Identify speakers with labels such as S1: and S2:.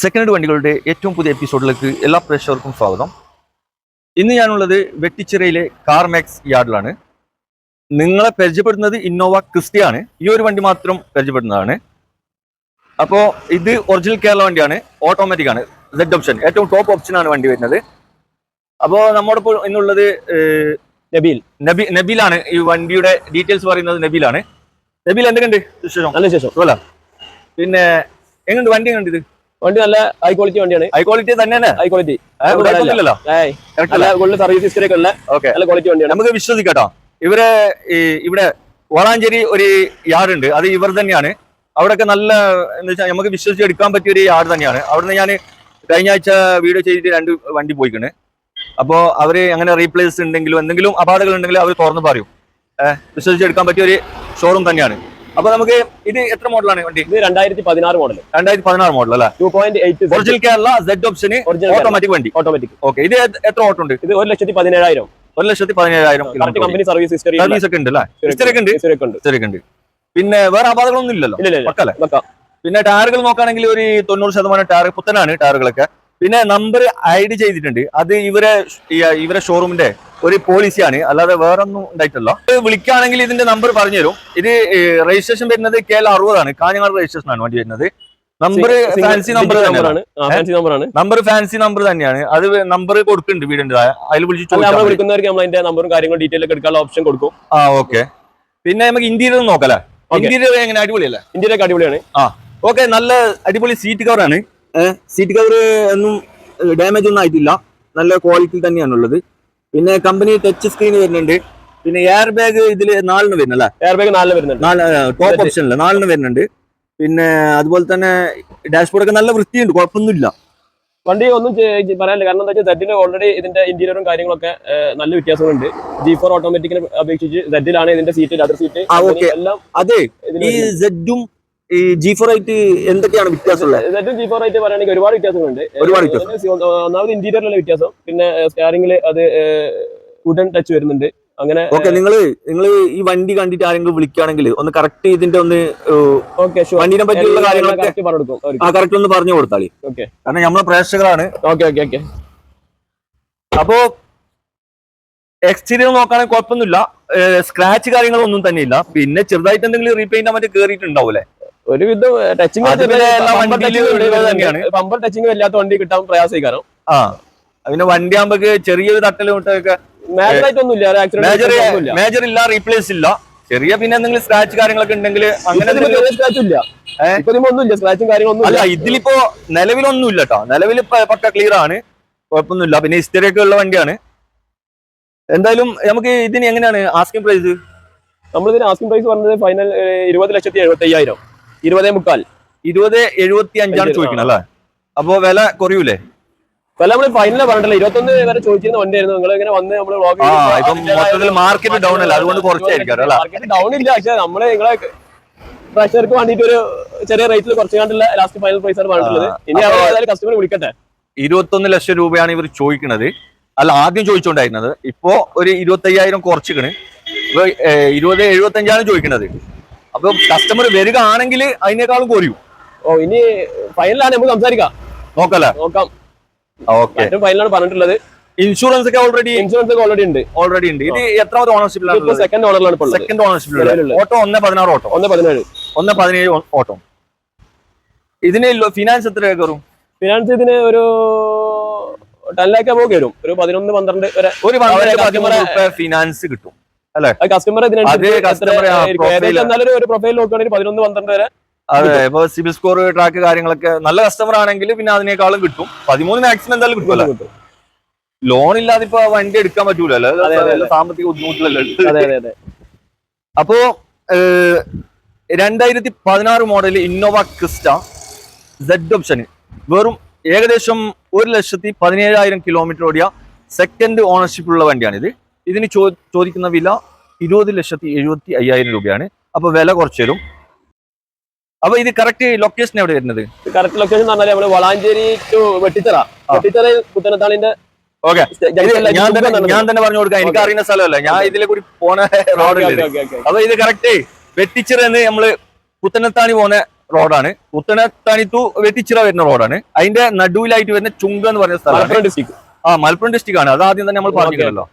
S1: Second വണ്ടികളുടെ ഏറ്റവും പുതിയ എപ്പിസോഡിലേക്ക് എല്ലാ പ്രേക്ഷകർക്കും സ്വാഗതം. ഇന്ന് ഞാനുള്ളത് വെട്ടിച്ചിറയിലെ കാർമാക്സ് യാർഡിലാണ്. നിങ്ങളെ പരിചയപ്പെടുന്നത് ഇന്നോവ ക്രിസ്റ്റയാണ്. ഈ ഒരു വണ്ടി മാത്രം പരിചയപ്പെടുന്നതാണ്. അപ്പോൾ ഇത് ഒറിജിനൽ കേരള വണ്ടിയാണ്, ഓട്ടോമാറ്റിക് ആണ്, സെഡ് ഓപ്ഷൻ, ഏറ്റവും ടോപ്പ് ഓപ്ഷനാണ് വണ്ടി വരുന്നത്. അപ്പോൾ നമ്മോടൊപ്പം ഇന്നുള്ളത് നബീലാണ്. ഈ വണ്ടിയുടെ ഡീറ്റെയിൽസ് പറയുന്നത് നബീലാണ്. നബീൽ, എന്തൊക്കെയുണ്ട് വിശേഷം? നല്ല വിശേഷം. അല്ല, പിന്നെ എങ്ങനെയുണ്ട് വണ്ടി? എങ്ങനെയുണ്ട്? ഇത്
S2: വണ്ടി നല്ല ഹൈ ക്വാളിറ്റി വണ്ടിയാണ്.
S1: ഹൈ ക്വാളിറ്റി തന്നെയാണ്.
S2: ഹൈ ക്വാളിറ്റി സർവീസ് ഹിസ്റ്ററി ഒക്കെ ഉള്ള നല്ല ക്വാളിറ്റി വണ്ടിയാണ്.
S1: നമുക്ക് വിശ്വസിക്കട്ടോ. ഇവിടെ വളാഞ്ചേരി ഒരു യാർഡ് ഉണ്ട്, അത് ഇവർ തന്നെയാണ്. അവിടെയൊക്കെ നല്ല എന്താ വെച്ചാൽ നമുക്ക് വിശ്വസിച്ച് എടുക്കാൻ പറ്റിയ ഒരു യാർഡ് തന്നെയാണ്. അവിടുന്ന് ഞാൻ കഴിഞ്ഞ ആഴ്ച വീഡിയോ ചെയ്തിട്ട് 2 വണ്ടി പോയിക്കണ്. അപ്പോൾ അവര് അങ്ങനെ റീപ്ലേസ് ഉണ്ടെങ്കിലും എന്തെങ്കിലും അപാകതകൾ ഉണ്ടെങ്കിലും അവർ തുറന്ന് പറയും. വിശ്വസിച്ച് എടുക്കാൻ പറ്റിയ ഒരു ഷോറൂം തന്നെയാണ്. അപ്പൊ നമുക്ക് ഇത് എത്ര മോഡലാണ് വണ്ടി?
S2: ഇത് 2016 മോഡൽ.
S1: 2016 മോഡൽ അല്ലേ?
S2: 2.8
S1: original Kerala Z option automatic വണ്ടി.
S2: ഓട്ടോമാറ്റിക്.
S1: ഓക്കെ, ഇത് എത്ര ഓട്ടം ഉണ്ട്?
S2: ഇത് 1,17,000.
S1: 1,17,000
S2: കമ്പനി സർവീസ് ഹിസ്റ്ററി
S1: ഒക്കെ ഉണ്ട് അല്ലേ? ഹിസ്റ്ററി ഉണ്ട്. പിന്നെ വേറെ അപാകതകളൊന്നും ഇല്ലല്ലോ? പക്കല്ലേ? പിന്നെ ടയറുകൾ നോക്കുകയാണെങ്കിൽ ഒരു 90% ടയർ പുത്തനാണ് ടയറുകളൊക്കെ. പിന്നെ നമ്പർ ഐഡി ചെയ്തിട്ടുണ്ട്. അത് ഇവരെ ഷോറൂമിന്റെ ഒരു പോളിസിയാണ്, അല്ലാതെ വേറെ ഒന്നും ഉണ്ടായിട്ടല്ല. വിളിക്കുകയാണെങ്കിൽ ഇതിന്റെ നമ്പർ പറഞ്ഞു തരും. ഇത് രജിസ്ട്രേഷൻ വരുന്നത് KL60 ആണ്, കാഞ്ഞങ്ങാട് രജിസ്ട്രേഷൻ ആണ് വണ്ടി വരുന്നത്. നമ്പർ ഫാൻസി നമ്പർ തന്നെയാണ്. നമ്പർ ഫാൻസി നമ്പർ തന്നെയാണ്. അത് നമ്പർ കൊടുക്കുന്നുണ്ട് വീടിന്റെ, അതിൽ
S2: വിളിക്കുന്നവർക്ക് നമ്മൾ അതിന്റെ നമ്പറും കാര്യങ്ങളും ഡീറ്റെയിൽ ഒക്കെ എടുക്കാനുള്ള ഓപ്ഷൻ കൊടുക്കും.
S1: ഓക്കെ. പിന്നെ നമുക്ക് ഇന്റീരിയർ നോക്കല്ലേ? ഇന്റീരിയർ എങ്ങനെ? അടിപൊളിയല്ലേ?
S2: ഇന്റീരിയർ അടിപൊളിയാണ്.
S1: ഓക്കെ, നല്ല അടിപൊളി സീറ്റ് കവർ ആണ്. സീറ്റ് കവർ ഒന്നും ഡാമേജ് ഒന്നും ആയിട്ടില്ല, നല്ല ക്വാളിറ്റി തന്നെയാണുള്ളത്. പിന്നെ കമ്പനി ടച്ച് സ്ക്രീൻ വരുന്നുണ്ട്. പിന്നെ എയർ ബാഗ് ഇതിൽ 4 വരുന്നല്ലേ?
S2: എയർ ബാഗ് 4 വരുന്നുണ്ട്,
S1: ടോപ്പ് ഓപ്ഷനില് 4 വരുന്നുണ്ട്. പിന്നെ അതുപോലെ തന്നെ ഡാഷ്ബോർഡ് ഒക്കെ നല്ല വൃത്തിയുണ്ട്, കുഴപ്പമൊന്നുമില്ല.
S2: വണ്ടി ഒന്നും പറയാനില്ല. കാരണം എന്താ വെച്ചാൽ സെഡിന് ഓൾറെഡി ഇതിന്റെ ഇന്റീരിയറും കാര്യങ്ങളൊക്കെ നല്ല വ്യത്യാസമുണ്ട്. G4 ഓട്ടോമാറ്റിക്കിനെ അപേക്ഷിച്ച് സെഡിലാണ് ഇതിന്റെ സീറ്റ്, ലെതർ സീറ്റ് എല്ലാം.
S1: അതെ, ഈ സെഡും ഈ G4 ആയിട്ട് എന്തൊക്കെയാണ് വ്യത്യാസമുള്ളത്?
S2: G4 ആയിട്ട് പറയുകയാണെങ്കിൽ ഒരുപാട് വ്യത്യാസങ്ങളുണ്ട്. ഒന്നാമത് ഇന്റീരിയറിലുള്ള വ്യത്യാസം, പിന്നെ സ്റ്റിയറിംഗിൽ അത് വുഡൻ ടച്ച് വരുന്നുണ്ട്. അങ്ങനെ
S1: നിങ്ങൾ ഈ വണ്ടി കണ്ടിട്ട് ആരെങ്കിലും വിളിക്കുകയാണെങ്കിൽ ഒന്ന് കറക്റ്റ് ഇതിന്റെ ഒന്ന് വണ്ടിനെ പറ്റിയുള്ള കാര്യങ്ങളൊക്കെ കറക്റ്റ് ഒന്ന് പറഞ്ഞു കൊടുത്താളി. കാരണം നമ്മളെ പ്രേക്ഷകരാണ്. അപ്പോ എക്സ്റ്റീരിയർ നോക്കുകയാണെങ്കിൽ കുഴപ്പമൊന്നുമില്ല, സ്ക്രാച്ച് കാര്യങ്ങളൊന്നും തന്നെ ഇല്ല. പിന്നെ ചെറുതായിട്ട് എന്തെങ്കിലും റീപെയിന്റ് മറ്റേ കേറിയിട്ടുണ്ടാവൂലേ?
S2: ഒരുവിധം ടച്ചിങ് പമ്പർ ടച്ചിങ് വല്ലാത്ത വണ്ടി കിട്ടാൻ പ്രയാസീകരം.
S1: പിന്നെ വണ്ടി ആകുമ്പോ ചെറിയൊരു തട്ടലും ഒക്കെ മേജർ ഇല്ല, റീപ്ലേസ് ഇല്ല. ചെറിയ പിന്നെ എന്തെങ്കിലും സ്ക്രാച്ച് കാര്യങ്ങളൊക്കെ ഉണ്ടെങ്കിൽ അങ്ങനെ
S2: സ്ക്രാച്ചും കാര്യങ്ങളൊന്നും
S1: അല്ല. ഇതിലിപ്പോ നിലവിലൊന്നും ഇല്ല കേട്ടോ. നിലവിൽ പക്ക ക്ലിയർ ആണ്, കുഴപ്പമൊന്നുമില്ല. പിന്നെ ഹിസ്റ്ററി ഒക്കെ ഉള്ള വണ്ടിയാണ്. എന്തായാലും നമുക്ക് ഇതിന് എങ്ങനെയാണ് ആസ്കിംഗ് പ്രൈസ്?
S2: നമ്മളിതിന് ആസ്കിംഗ് പ്രൈസ് പറഞ്ഞത് ഫൈനൽ 20,75,000. 20,300.
S1: 20,75 ചോദിക്കണം അല്ലേ? അപ്പൊ വില കുറയൂലേ?
S2: വില നമ്മൾ ഫൈനൽ പറഞ്ഞിട്ടില്ല, 21 വരെ ചോദിച്ചിരുന്ന വണ്ടിയായിരുന്നു. നിങ്ങൾ ഇങ്ങനെ വന്ന് നമ്മള്
S1: മാർക്കറ്റ് ഡൗൺ അല്ല, അതുകൊണ്ട് കുറച്ചായിരിക്കും.
S2: മാർക്കറ്റ് ഡൗൺ ഇല്ല, പക്ഷെ നമ്മള് നിങ്ങളെ പ്രേക്ഷകർക്ക് വേണ്ടിട്ട് ഒരു ചെറിയ റേറ്റിൽ കുറച്ച് കണ്ടുള്ള ലാസ്റ്റ് ഫൈനൽ പ്രൈസ് ആണ് പറഞ്ഞിട്ടുള്ളത്. ഇനി അവർ കസ്റ്റമർ വിളിക്കട്ടെ.
S1: 21 ലക്ഷം രൂപയാണ് ഇവർ ചോദിക്കുന്നത്. അല്ല, ആദ്യം ചോദിച്ചോണ്ടായിരുന്നത്. ഇപ്പോ ഒരു 25,000 കുറച്ചിക്കണ്. 20,75 ചോദിക്കുന്നത്. അപ്പൊ കസ്റ്റമർ വരികയാണെങ്കിൽ അതിനേക്കാളും കുറയും.
S2: ഇനി ഫൈനലാണ് നമുക്ക് സംസാരിക്കാം. നോക്കാം. ഫൈനലാണ് പറഞ്ഞിട്ടുള്ളത്.
S1: ഇൻഷുറൻസ് ഒക്കെ ഓൾറെഡി ഉണ്ട്. ഇത് എത്രാമത്തെ ഓണർഷിപ്പിലാണ്?
S2: സെക്കൻഡ് ഓണറിലാണ്.
S1: സെക്കൻഡ് ഓണർഷിപ്പിലാണ്. Auto 1.16 auto 1.17 auto. ഇതിന് ഫിനാൻസ് എത്ര കയറും?
S2: ഫിനാൻസ് ഇതിന് ഒരു 10 lakh above കയറും. ഒരു 11-12 വരെ
S1: ഒരു 11 ഫിനാൻസ് കിട്ടും അല്ലെ?
S2: കസ്റ്റമർ ഒരു പ്രൊഫൈൽ നോക്കുകയാണെങ്കിൽ 11-12 വരെ.
S1: അതെ, ഇപ്പൊ സിബിൽ സ്കോർ ട്രാക്ക് കാര്യങ്ങളൊക്കെ നല്ല കസ്റ്റമർ ആണെങ്കിൽ പിന്നെ അതിനേക്കാളും കിട്ടും. 13 മാക്സിമം എന്തായാലും കിട്ടുമല്ലോ. ലോൺ ഇല്ലാതെ ഇപ്പൊ വണ്ടി എടുക്കാൻ പറ്റൂലല്ലോ, സാമ്പത്തിക ബുദ്ധിമുട്ടിലല്ലോ. അപ്പോ 2016 model Innova Crysta Z option വെറും ഏകദേശം 1,17,000 കിലോമീറ്റർ ഓടിയ സെക്കൻഡ് ഓണർഷിപ്പ് ഉള്ള വണ്ടിയാണിത്. ഇതിന് ചോദിക്കുന്ന വില 20,75,000 രൂപയാണ്. അപ്പൊ വില കുറച്ചു തരും. അപ്പൊ ഇത് കറക്റ്റ് ലൊക്കേഷൻ എവിടെ വരുന്നത്?
S2: കറക്റ്റ് ലൊക്കേഷൻ എന്ന് പറഞ്ഞാൽ നമ്മള് വളാഞ്ചേരി ടു വെട്ടിച്ചിറ പുത്തനത്താളിന്റെ.
S1: ഓക്കെ, ഞാൻ തന്നെ പറഞ്ഞു കൊടുക്കാം, എനിക്ക് അറിയുന്ന സ്ഥലമല്ല, ഞാൻ ഇതിലെ കൂടി പോണ റോഡിൽ. അപ്പൊ ഇത് കറക്റ്റ് വെട്ടിച്ചിറ എന്ന് നമ്മള് പുത്തനത്താണി പോണ റോഡാണ്. പുത്തനത്താണി ടു വെട്ടിച്ചിറ വരുന്ന റോഡാണ്. അതിന്റെ നടുവിലായിട്ട് വരുന്ന ചുങ്ക എന്ന് പറയുന്ന സ്ഥലമാണ്.
S2: മലപ്പുറം ഡിസ്ട്രിക്ട്.
S1: മലപ്പുറം ഡിസ്ട്രിക്ട് ആണ്. അത് ആദ്യം തന്നെ നമ്മൾ പറഞ്ഞിട്ടുണ്ടല്ലോ.